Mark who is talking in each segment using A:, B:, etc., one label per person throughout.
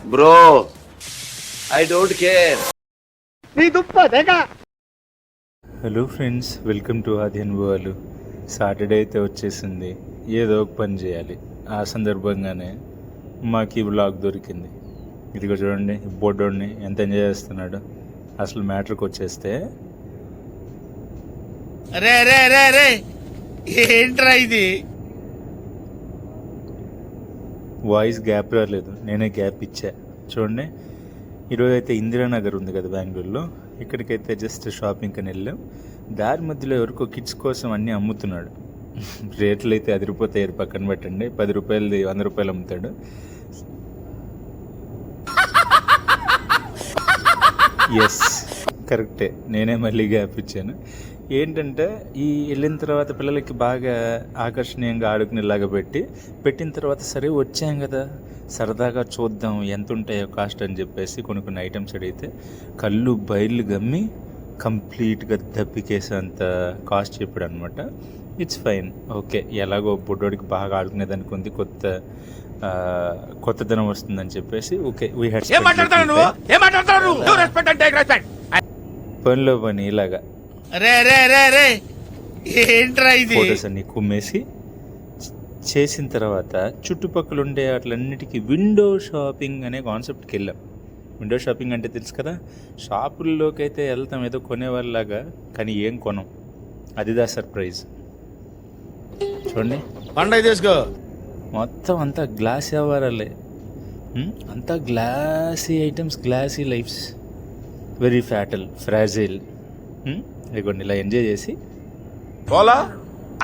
A: Bro I don't care.
B: Hello friends, welcome to ఆది అనుభవాలు. Saturday అయితే వచ్చేసింది, ఏదో ఒక పని చేయాలి. ఆ సందర్భంగానే మాకు ఈ వ్లాగ్ దొరికింది. ఇదిగో చూడండి, బోర్డోడిని ఎంత ఎంజాయ్ చేస్తున్నాడు. అసలు మ్యాటర్కి వచ్చేస్తే
C: ఏంట్రా ఇది?
B: వాయిస్ గ్యాప్ రాలేదు, నేనే గ్యాప్ ఇచ్చా. చూడండి, ఈరోజు అయితే ఇందిరానగర్ ఉంది కదా బెంగళూరులో, ఇక్కడికైతే జస్ట్ షాపింగ్ అని వెళ్ళాం. దారి మధ్యలో ఎవరికో కిడ్స్ కోసం అన్నీ అమ్ముతున్నాడు. రేట్లు అయితే అదిరిపోతాయి, పక్కన పెట్టండి. 10 రూపాయలది 100 రూపాయలు అమ్ముతాడు. ఎస్, కరెక్టే, నేనే మళ్ళీ గ్యాప్ ఇచ్చాను. ఏంటంటే ఈ వెళ్ళిన తర్వాత పిల్లలకి బాగా ఆకర్షణీయంగా ఆడుకునేలాగా పెట్టిన తర్వాత సరే వచ్చాం కదా, సరదాగా చూద్దాం ఎంత ఉంటాయో కాస్ట్ అని చెప్పేసి కొన్ని ఐటమ్స్ అడిగితే కళ్ళు బయళ్ళు గమ్మి కంప్లీట్గా దప్పికేసేంత కాస్ట్ చెప్పాడు అనమాట. ఇట్స్ ఫైన్, ఓకే, ఎలాగో బుడ్డోడికి బాగా ఆడుకునేదానికి ఉంది, కొత్తదనం వస్తుందని చెప్పేసి ఓకే. పనిలో పని ఇలాగా ఫోటోస్ అన్ని కుమ్మేసి చేసిన తర్వాత చుట్టుపక్కల ఉండే వాటిలన్నిటికీ విండో షాపింగ్ అనే కాన్సెప్ట్కి వెళ్ళాం. విండో షాపింగ్ అంటే తెలుసు కదా, షాపుల్లోకి అయితే వెళ్తాం ఏదో కొనేవాళ్ళలాగా, కానీ ఏం కొనం. అదిదా సర్ప్రైజ్. చూడండి,
C: పండగ తీసుకో.
B: మొత్తం అంతా గ్లాస్ వ్యవహారాలే, అంతా glassy items, glassy lifes, very fatal, fragile. ఇదిగోండి, ఇలా ఎంజాయ్ చేసి
C: పోలా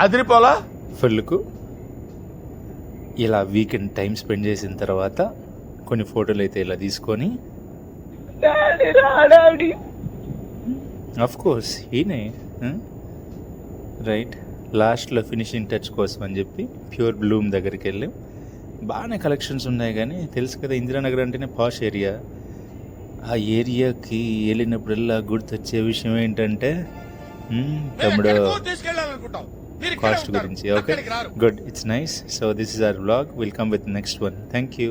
C: అదిరిపోలా
B: ఫుల్కు ఇలా వీకెండ్ టైం స్పెండ్ చేసిన తర్వాత కొన్ని ఫోటోలు అయితే ఇలా తీసుకొని, అఫ్ కోర్స్ ఈయనే రైట్, లాస్ట్లో ఫినిషింగ్ టచ్ కోసం అని చెప్పి ప్యూర్ బ్లూమ్ దగ్గరికి వెళ్ళాం. బాగానే కలెక్షన్స్ ఉన్నాయి, కానీ తెలుసు కదా ఇందిరానగర్ అంటేనే పాష్ ఏరియా. ఆ ఏరియాకి వెళ్ళినప్పుడల్లా గుర్తొచ్చే విషయం ఏంటంటే తమ్ముడు కాస్ట్ గురించి. Okay, good, it's nice. So this is our vlog. Will come with next one. Thank you.